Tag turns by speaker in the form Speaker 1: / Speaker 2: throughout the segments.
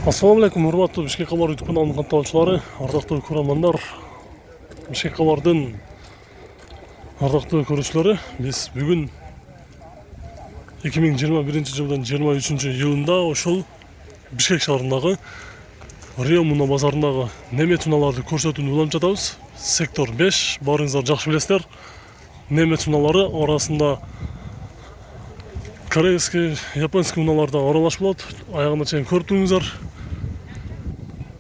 Speaker 1: Ассалаумалейкум, урматтуу Бишкек Кабар YouTube каналынын катталуучулары, ардактуу көрөрмандар, Бишкек Кабардын ардактуу көрүүчүлөрү. Биз бүгүн 2021 жылдын 23 июнунда ошол Бишкек шаарындагы Рио Муна базарындагы немет унааларды көрсөтүүнү уланып жатабыз. Сектор 5, баарыңыздар жакшы билесиздер. Немет унаалары арасында корейский, японский унаалар да аралаш болот. Аягына чейин көрүп туруңуздар.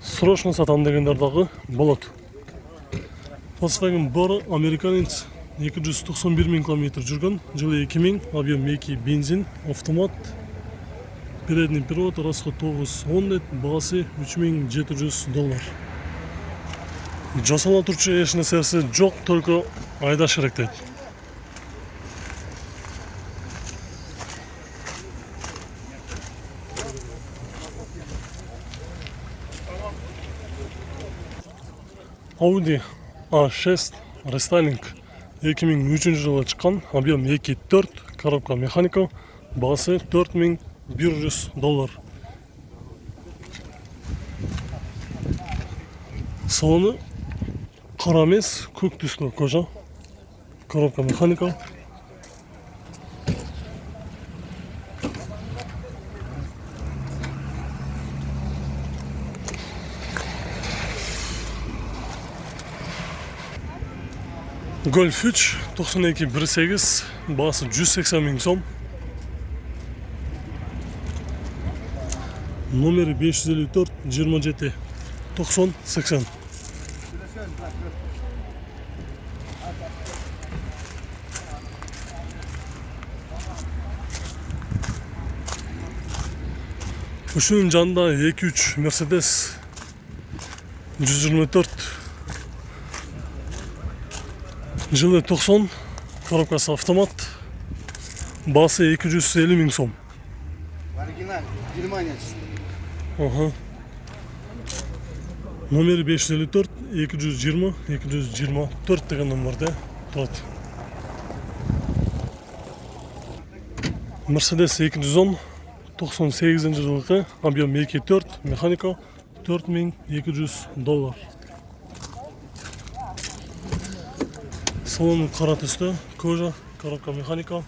Speaker 1: Срочно сатам дегендер дагы болот. Volkswagen Bor американец 291 000 км жүргөн, жылы 2000, объем 2 бензин, автомат, передний привод, расход 910 дейт, баасы $3700. Жасала турчу эч нерсеси жок, только айдаш керек дейт. Audi A6 рестайлинг 2003 жылы чыккан, объем 2.4, коробка механика, баасы $4100. Салону кара эмес, көк түстүү кожа, коробка механика. Golf 3 92 1.8, баасы 180 000 сом. Номери 554 27 90 80. Ушунун жанында 2-3 Mercedes 124 жылы 90, коробкасы автомат, баасы 250 000 сом.
Speaker 2: Оригинал, Германия.
Speaker 1: Номери 554 220 224 деген номерде турат. Mercedes 210 98 жылғы, объем 2.4, механика, $4200. Салону кара түстүү, кожа, коробка механика.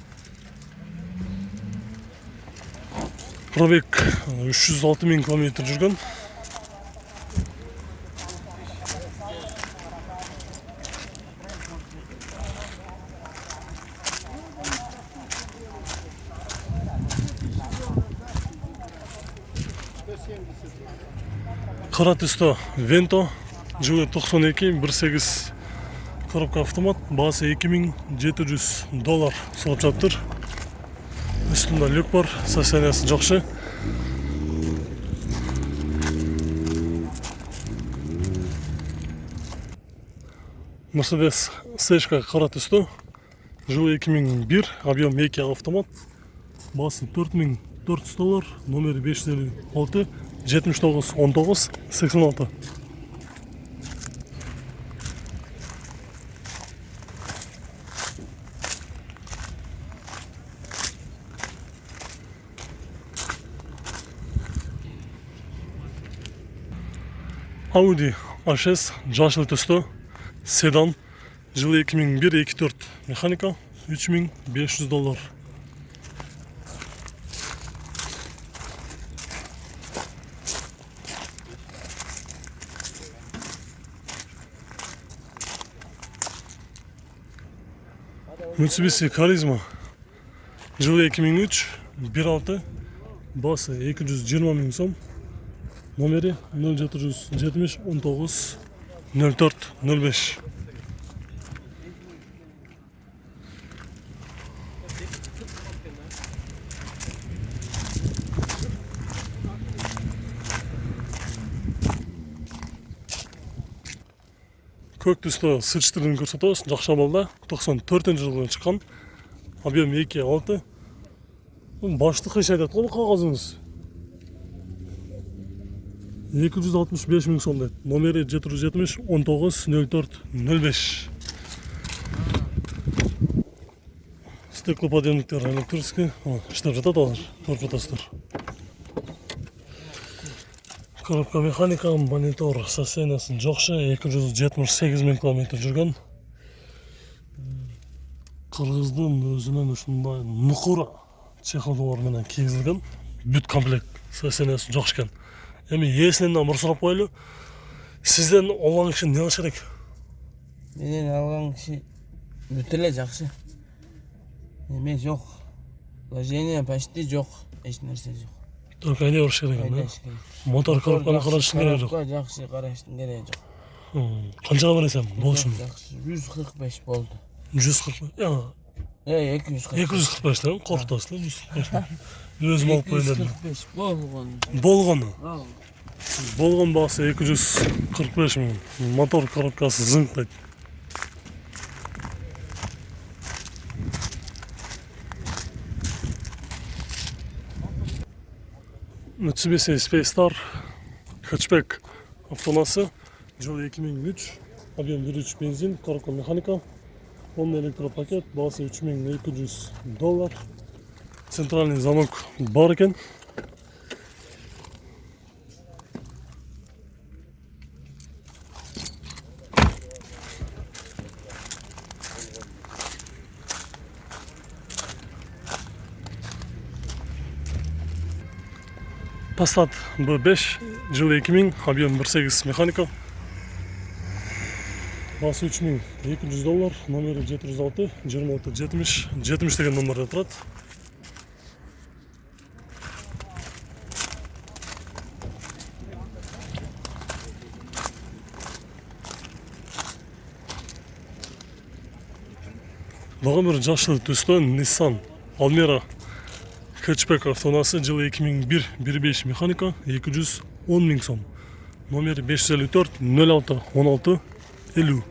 Speaker 1: Пробег 306 000 км жүргөн. Кара түстүү Vento, жылы 92 1.8, коробка автомат, баасы $2700 сурап жатыр. Үстүндө люк бар, состояниясы жакшы. Mercedes C-шка кара түстүү, жылы 2001, объем 2 автомат, баасы $4400, номери 556 79 19 86. Audi A6 жашыл түстүү, седан, жылы 2001 2.4, механика, $3500. Mitsubishi Charisma, жылы 2003 1.6, баасы 220 000 сом. Номери 0770 19 04 05. Көк түстүү сырчтырын көрсөтөбүз. Жакшы абалда 94 жылы чыккан, объем 2.6. Баштыкы иш айтат го бул кагазыңыз. 265 000 сом дейт. Номери 770 19 04 05. Стеклоподъемниктер электрический. Иштеп жатат алар. Көрүп жатасыздар. Коробка механика, монитор состояниясы жакшы, 278 миң километр жүргөн. Кыргыздын өзүнөн ушундай нукура чехолдор менен кийгизилген. Бүт комплект состояниясы жакшы экен. Эми ээсинен да мыр сурап коелу. Сизден алган киши эмне кылыш керек?
Speaker 3: Менен алган киши бүт эле жакшы. Эме жок. Вложение почти жок. Эч нерсе жок.
Speaker 1: Только айдай бериш керек экен. Мотор коробканы караштын кереги жок.
Speaker 3: Жакшы караштын кереги жок.
Speaker 1: Канчага бересем болушун?
Speaker 3: Жакшы. 145 болду.
Speaker 1: 140.
Speaker 3: 245.
Speaker 1: 245 да, корктосуз да 145. Өзүм алып коеюн дедим.
Speaker 3: 245 болгон.
Speaker 1: Болгону. Болгон баасы 245 миң. Мотор коробкасы зыңктайт. Mitsubishi Space Star hatchback автонасы, жыл 2003, объем 1.3 бензин, коробка механика, полный электропакет, баасы $3200. Центральный замок бар экен. Passat B5, жыл 2000, объем 1.8 механика. Басы $3200, номері 706, 2670, 70 деген номерде тұрады. Баға бір жашыл түсті Nissan Almera хэтчбек автонасы, жыл 2001, 1.5 механика, 210 миң сом. Номері 554 06 16 50.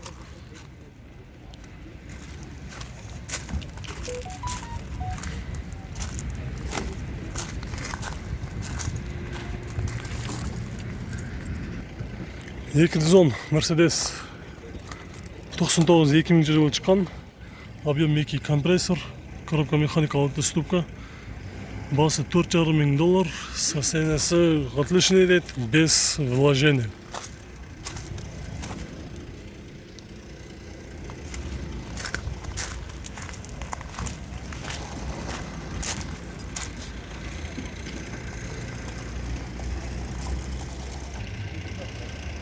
Speaker 1: Екідізон Mercedes 99 2000 жылы шыққан, объем 2 компрессор, коробка механика 6 ступка, басы $4,500, состояниясы отличный дед, без вложений.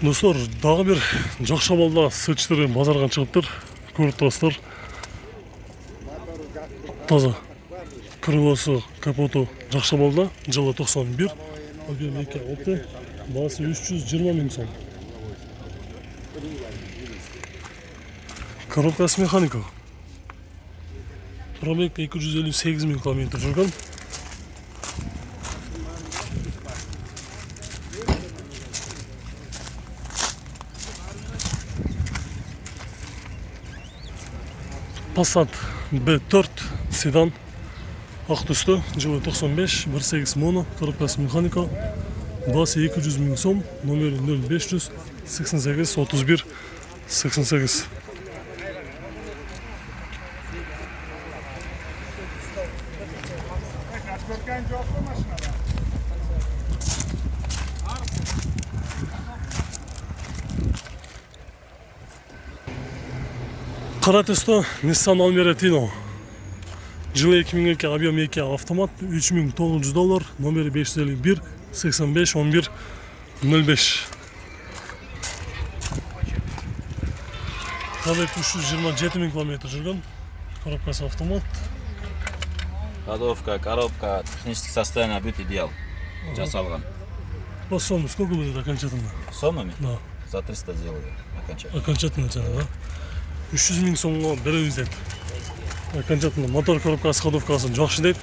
Speaker 1: Достар, дағы бір жақша балда сычтыры базарға шығыптыр, көріп тұрасыздар. Таза крылосы, капоту жақша балда, жылы 91, объем 2.6, басы 320 миң сом. Коробкасы механика. Пробег 258 миң километр жүрген. Passat B4 седан, ақ түсті, жылы 95, 1.8 моно, коробкасы механика, басы 200 миң сом, номері 0500 88 31 88. Қара түсті Nissan Almera Tino. Жылы 2002, объем 2 автомат, $3900, номері 551 85 11 05. Пробег 327 миң километр жүрген. Коробкасы автомат.
Speaker 4: Ходовка, коробка, техническое состояние будет идеал. Жасалган.
Speaker 1: По сумме сколько будет окончательно?
Speaker 4: Сомами?
Speaker 1: Да.
Speaker 4: За 300 сделали окончательно.
Speaker 1: Окончательно цена, да? 300 миң сомға береміз дейді. Окончательно мотор коробкасы, ходовкасы жақсы дейді.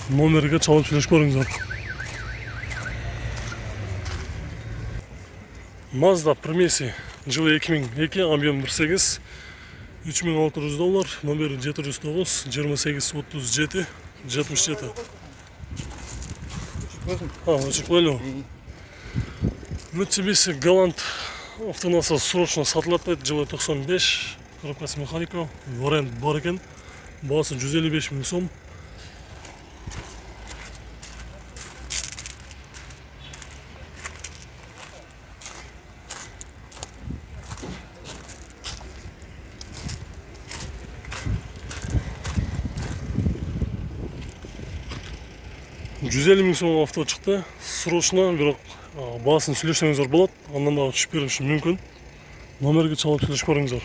Speaker 1: Номерге чалып сөйлесіп көріңіздер. Mazda Примеси, жылы 2002, объем 1.8, $3600, номері 709 28 37 77. Очень понял. Mitsubishi Galant автонасы срочно сатылады, жылы 95, коробкасы механика, вариант бар екен, басы 155 миң сом. 150 мың сом авто шықты. Срочно, бірақ басын сөйлесеңіздер болады. Андан да түсіп беру үшін мүмкін. Номерге чалып сөйлесіп көріңіздер.